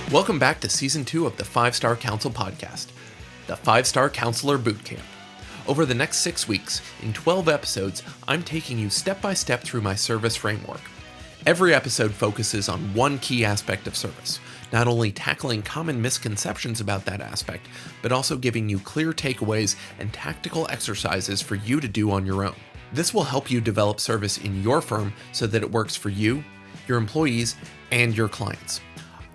Welcome back to Season 2 of the 5-Star Council Podcast, the 5-Star Counselor Bootcamp. Over the next 6 weeks, in 12 episodes, I'm taking you step by step through my service framework. Every episode focuses on one key aspect of service, not only tackling common misconceptions about that aspect, but also giving you clear takeaways and tactical exercises for you to do on your own. This will help you develop service in your firm so that it works for you, your employees, and your clients.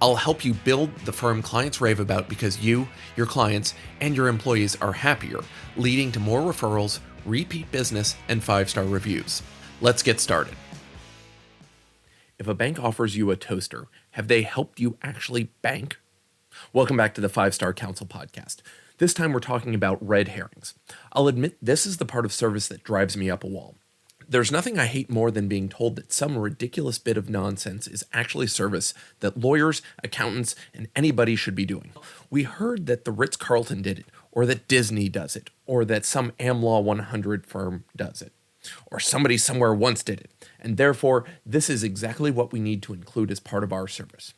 I'll help you build the firm clients rave about because you, your clients, and your employees are happier, leading to more referrals, repeat business, and 5-star reviews. Let's get started. If a bank offers you a toaster, have they helped you actually bank? Welcome back to the 5-Star Council Podcast. This time we're talking about red herrings. I'll admit this is the part of service that drives me up a wall. There's nothing I hate more than being told that some ridiculous bit of nonsense is actually service that lawyers, accountants, and anybody should be doing. We heard that the Ritz-Carlton did it, or that Disney does it, or that some AmLaw 100 firm does it, or somebody somewhere once did it, and therefore this is exactly what we need to include as part of our service.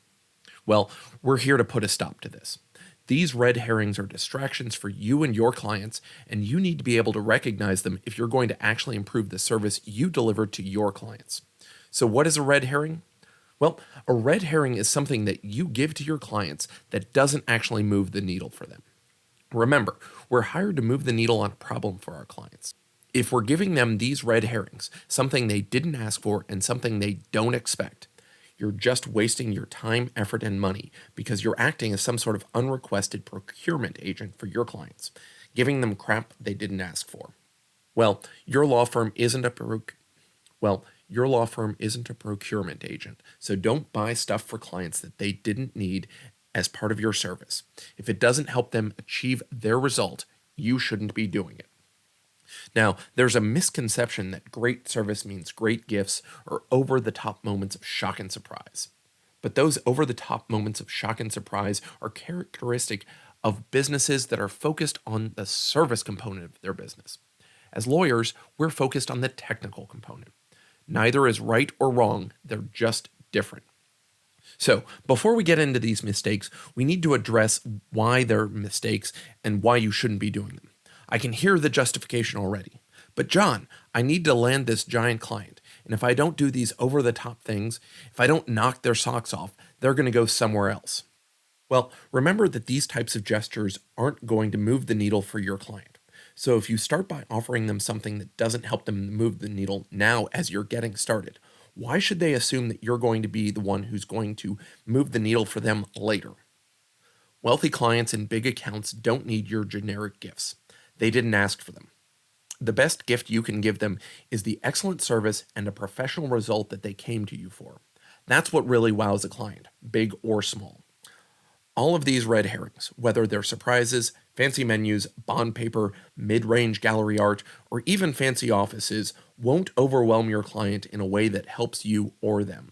Well, we're here to put a stop to this. These red herrings are distractions for you and your clients, and you need to be able to recognize them if you're going to actually improve the service you deliver to your clients. So what is a red herring? Well, a red herring is something that you give to your clients that doesn't actually move the needle for them. Remember, we're hired to move the needle on a problem for our clients. If we're giving them these red herrings, something they didn't ask for and something they don't expect, you're just wasting your time, effort, and money because you're acting as some sort of unrequested procurement agent for your clients, giving them crap they didn't ask for. Well, your law firm isn't a procurement agent, so don't buy stuff for clients that they didn't need as part of your service. If it doesn't help them achieve their result, you shouldn't be doing it. Now, there's a misconception that great service means great gifts or over-the-top moments of shock and surprise. But those over-the-top moments of shock and surprise are characteristic of businesses that are focused on the service component of their business. As lawyers, we're focused on the technical component. Neither is right or wrong, they're just different. So, before we get into these mistakes, we need to address why they're mistakes and why you shouldn't be doing them. I can hear the justification already. But John, I need to land this giant client, and if I don't do these over-the-top things, if I don't knock their socks off, they're going to go somewhere else. Well, remember that these types of gestures aren't going to move the needle for your client. So if you start by offering them something that doesn't help them move the needle now as you're getting started, why should they assume that you're going to be the one who's going to move the needle for them later? Wealthy clients and big accounts don't need your generic gifts. They didn't ask for them. The best gift you can give them is the excellent service and a professional result that they came to you for. That's what really wows a client, big or small. All of these red herrings, whether they're surprises, fancy menus, bond paper, mid-range gallery art, or even fancy offices, won't overwhelm your client in a way that helps you or them.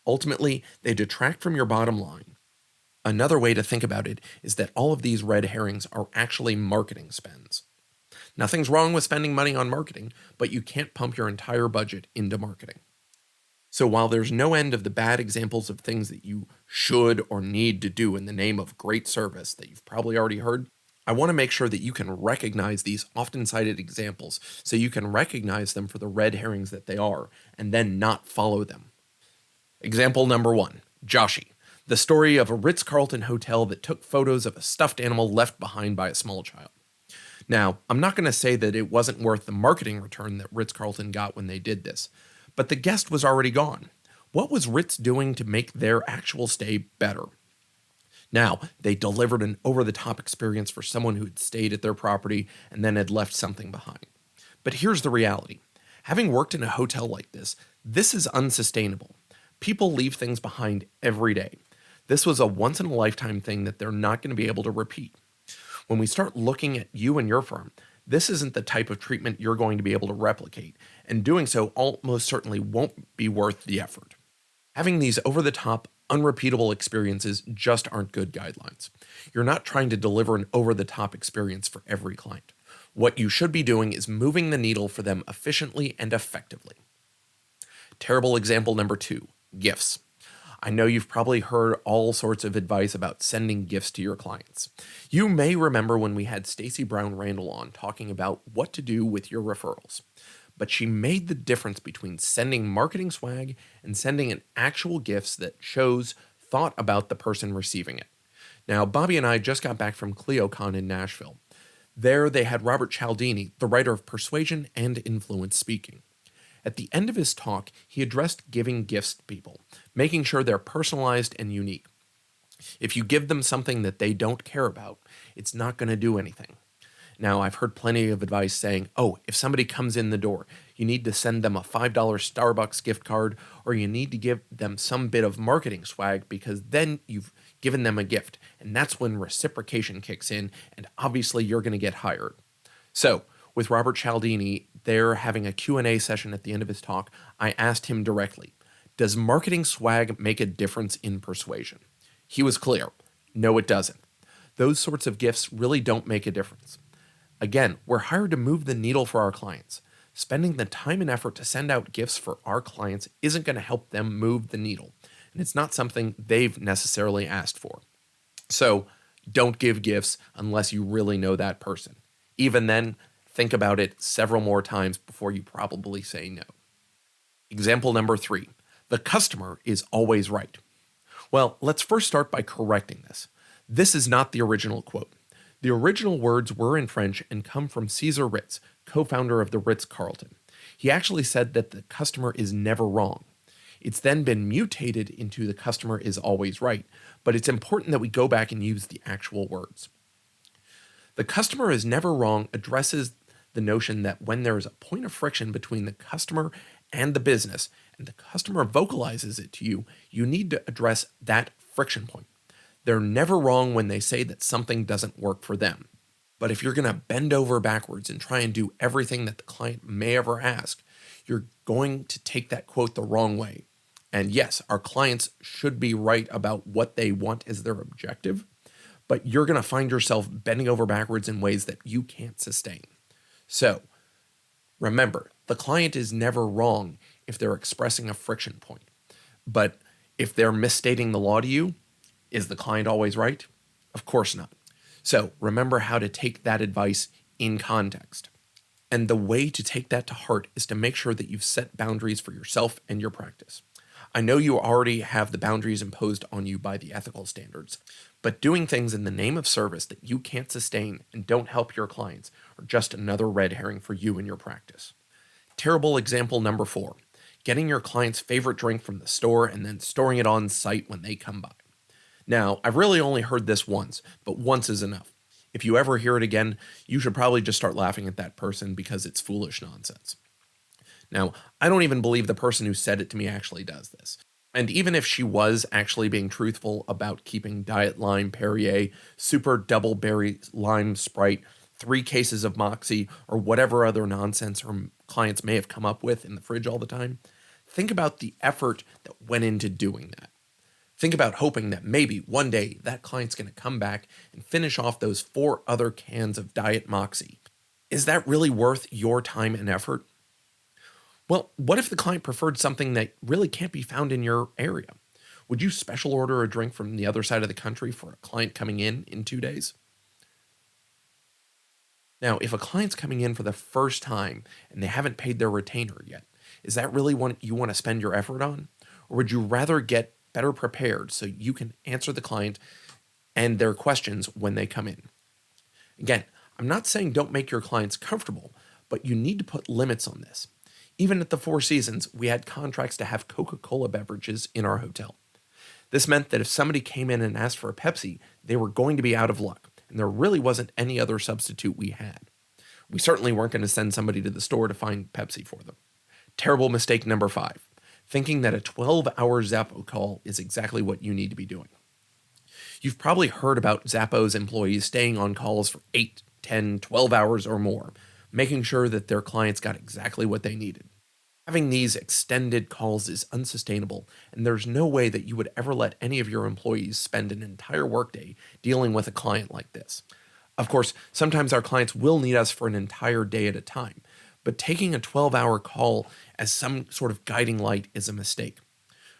Ultimately, they detract from your bottom line. Another way to think about it is that all of these red herrings are actually marketing spends. Nothing's wrong with spending money on marketing, but you can't pump your entire budget into marketing. So while there's no end of the bad examples of things that you should or need to do in the name of great service that you've probably already heard, I want to make sure that you can recognize these often cited examples so you can recognize them for the red herrings that they are and then not follow them. Example number 1, Joshi. The story of a Ritz-Carlton hotel that took photos of a stuffed animal left behind by a small child. Now, I'm not going to say that it wasn't worth the marketing return that Ritz-Carlton got when they did this, but the guest was already gone. What was Ritz doing to make their actual stay better? Now, they delivered an over-the-top experience for someone who had stayed at their property and then had left something behind. But here's the reality. Having worked in a hotel like this is unsustainable. People leave things behind every day. This was a once-in-a-lifetime thing that they're not going to be able to repeat. When we start looking at you and your firm, this isn't the type of treatment you're going to be able to replicate, and doing so almost certainly won't be worth the effort. Having these over-the-top, unrepeatable experiences just aren't good guidelines. You're not trying to deliver an over-the-top experience for every client. What you should be doing is moving the needle for them efficiently and effectively. Terrible example number 2, gifts. I know you've probably heard all sorts of advice about sending gifts to your clients. You may remember when we had Stacey Brown Randall on talking about what to do with your referrals. But she made the difference between sending marketing swag and sending an actual gifts that shows thought about the person receiving it. Now, Bobby and I just got back from CleoCon in Nashville. There, they had Robert Cialdini, the writer of Persuasion and Influence, speaking. At the end of his talk, he addressed giving gifts to people, making sure they're personalized and unique. If you give them something that they don't care about, it's not going to do anything. Now, I've heard plenty of advice saying, oh, if somebody comes in the door, you need to send them a $5 Starbucks gift card, or you need to give them some bit of marketing swag because then you've given them a gift. And that's when reciprocation kicks in, and obviously you're going to get hired. So, with Robert Cialdini, they're having a Q&A session at the end of his talk. I asked him directly, does marketing swag make a difference in persuasion? He was clear. No, it doesn't. Those sorts of gifts really don't make a difference. Again, we're hired to move the needle for our clients. Spending the time and effort to send out gifts for our clients isn't going to help them move the needle, and it's not something they've necessarily asked for. So, don't give gifts unless you really know that person. Even then, think about it several more times before you probably say no. Example number 3. The customer is always right. Well, let's first start by correcting this. This is not the original quote. The original words were in French and come from Caesar Ritz, co-founder of the Ritz-Carlton. He actually said that the customer is never wrong. It's then been mutated into the customer is always right, but it's important that we go back and use the actual words. The customer is never wrong addresses the notion that when there is a point of friction between the customer and the business, and the customer vocalizes it to you, you need to address that friction point. They're never wrong when they say that something doesn't work for them. But if you're going to bend over backwards and try and do everything that the client may ever ask, you're going to take that quote the wrong way. And yes, our clients should be right about what they want as their objective, but you're going to find yourself bending over backwards in ways that you can't sustain. So, remember, the client is never wrong if they're expressing a friction point. But if they're misstating the law to you, is the client always right? Of course not. So remember how to take that advice in context. And the way to take that to heart is to make sure that you've set boundaries for yourself and your practice. I know you already have the boundaries imposed on you by the ethical standards, but doing things in the name of service that you can't sustain and don't help your clients are just another red herring for you and your practice. Terrible example number 4, getting your client's favorite drink from the store and then storing it on site when they come by. Now, I've really only heard this once, but once is enough. If you ever hear it again, you should probably just start laughing at that person because it's foolish nonsense. Now, I don't even believe the person who said it to me actually does this. And even if she was actually being truthful about keeping Diet Lime Perrier, Super Double Berry Lime Sprite, 3 cases of Moxie, or whatever other nonsense her clients may have come up with in the fridge all the time, think about the effort that went into doing that. Think about hoping that maybe one day that client's going to come back and finish off those 4 other cans of Diet Moxie. Is that really worth your time and effort? Well, what if the client preferred something that really can't be found in your area? Would you special order a drink from the other side of the country for a client coming in 2 days? Now, if a client's coming in for the first time and they haven't paid their retainer yet, is that really what you want to spend your effort on? Or would you rather get better prepared so you can answer the client and their questions when they come in? Again, I'm not saying don't make your clients comfortable, but you need to put limits on this. Even at the Four Seasons, we had contracts to have Coca-Cola beverages in our hotel. This meant that if somebody came in and asked for a Pepsi, they were going to be out of luck, and there really wasn't any other substitute we had. We certainly weren't going to send somebody to the store to find Pepsi for them. Terrible mistake number 5. Thinking that a 12-hour Zappo call is exactly what you need to be doing. You've probably heard about Zappo's employees staying on calls for 8, 10, 12 hours or more, making sure that their clients got exactly what they needed. Having these extended calls is unsustainable, and there's no way that you would ever let any of your employees spend an entire workday dealing with a client like this. Of course, sometimes our clients will need us for an entire day at a time, but taking a 12-hour call as some sort of guiding light is a mistake.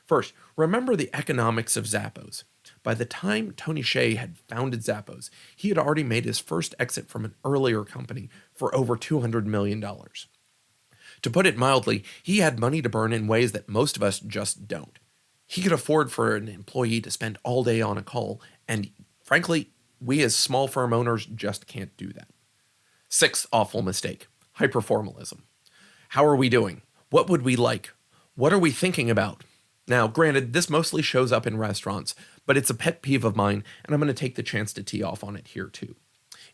First, remember the economics of Zappos. By the time Tony Hsieh had founded Zappos, he had already made his first exit from an earlier company for over $200 million. To put it mildly, he had money to burn in ways that most of us just don't. He could afford for an employee to spend all day on a call, and frankly, we as small firm owners just can't do that. Sixth awful mistake, hyperformalism. How are we doing? What would we like? What are we thinking about? Now, granted, this mostly shows up in restaurants, but it's a pet peeve of mine, and I'm going to take the chance to tee off on it here too.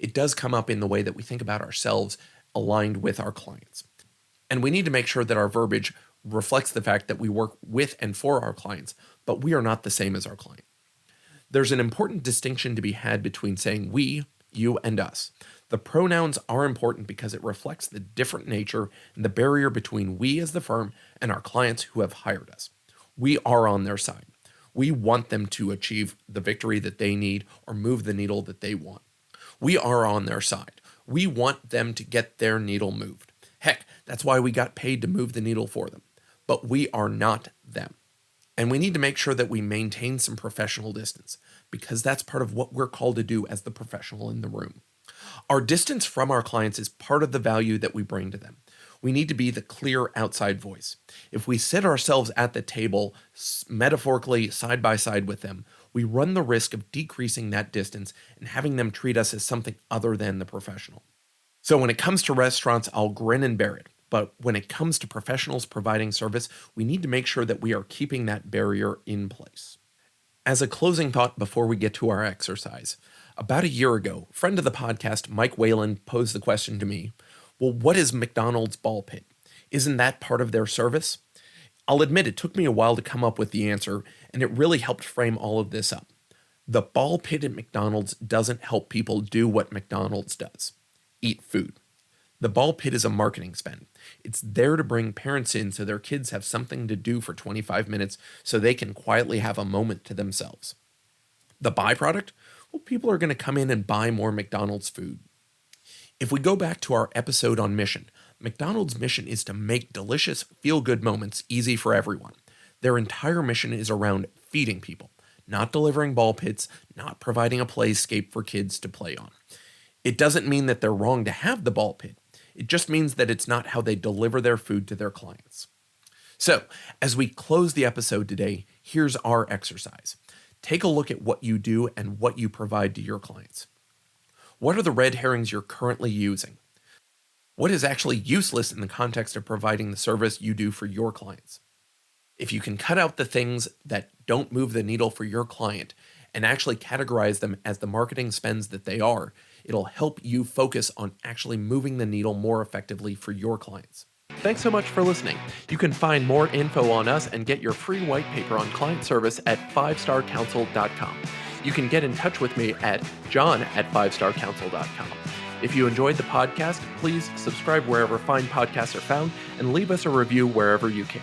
It does come up in the way that we think about ourselves aligned with our clients. And we need to make sure that our verbiage reflects the fact that we work with and for our clients, but we are not the same as our client. There's an important distinction to be had between saying we, you, and us. The pronouns are important because it reflects the different nature and the barrier between we as the firm and our clients who have hired us. We are on their side. We want them to achieve the victory that they need or move the needle that they want. We are on their side. We want them to get their needle moved. Heck, that's why we got paid to move the needle for them. But we are not them. And we need to make sure that we maintain some professional distance, because that's part of what we're called to do as the professional in the room. Our distance from our clients is part of the value that we bring to them. We need to be the clear outside voice. If we sit ourselves at the table, metaphorically side by side with them, we run the risk of decreasing that distance and having them treat us as something other than the professional. So when it comes to restaurants, I'll grin and bear it. But when it comes to professionals providing service, we need to make sure that we are keeping that barrier in place. As a closing thought before we get to our exercise, about a year ago, friend of the podcast, Mike Whalen, posed the question to me, well, what is McDonald's ball pit? Isn't that part of their service? I'll admit it took me a while to come up with the answer, and it really helped frame all of this up. The ball pit at McDonald's doesn't help people do what McDonald's does: eat food. The ball pit is a marketing spend. It's there to bring parents in so their kids have something to do for 25 minutes so they can quietly have a moment to themselves. The byproduct? Well, people are going to come in and buy more McDonald's food. If we go back to our episode on mission, McDonald's mission is to make delicious, feel-good moments easy for everyone. Their entire mission is around feeding people, not delivering ball pits, not providing a playscape for kids to play on. It doesn't mean that they're wrong to have the ball pit. It just means that it's not how they deliver their food to their clients. So, as we close the episode today, here's our exercise. Take a look at what you do and what you provide to your clients. What are the red herrings you're currently using? What is actually useless in the context of providing the service you do for your clients? If you can cut out the things that don't move the needle for your client and actually categorize them as the marketing spends that they are, it'll help you focus on actually moving the needle more effectively for your clients. Thanks so much for listening. You can find more info on us and get your free white paper on client service at 5starcouncil.com. You can get in touch with me at john@5starcouncil.com. If you enjoyed the podcast, please subscribe wherever fine podcasts are found and leave us a review wherever you can.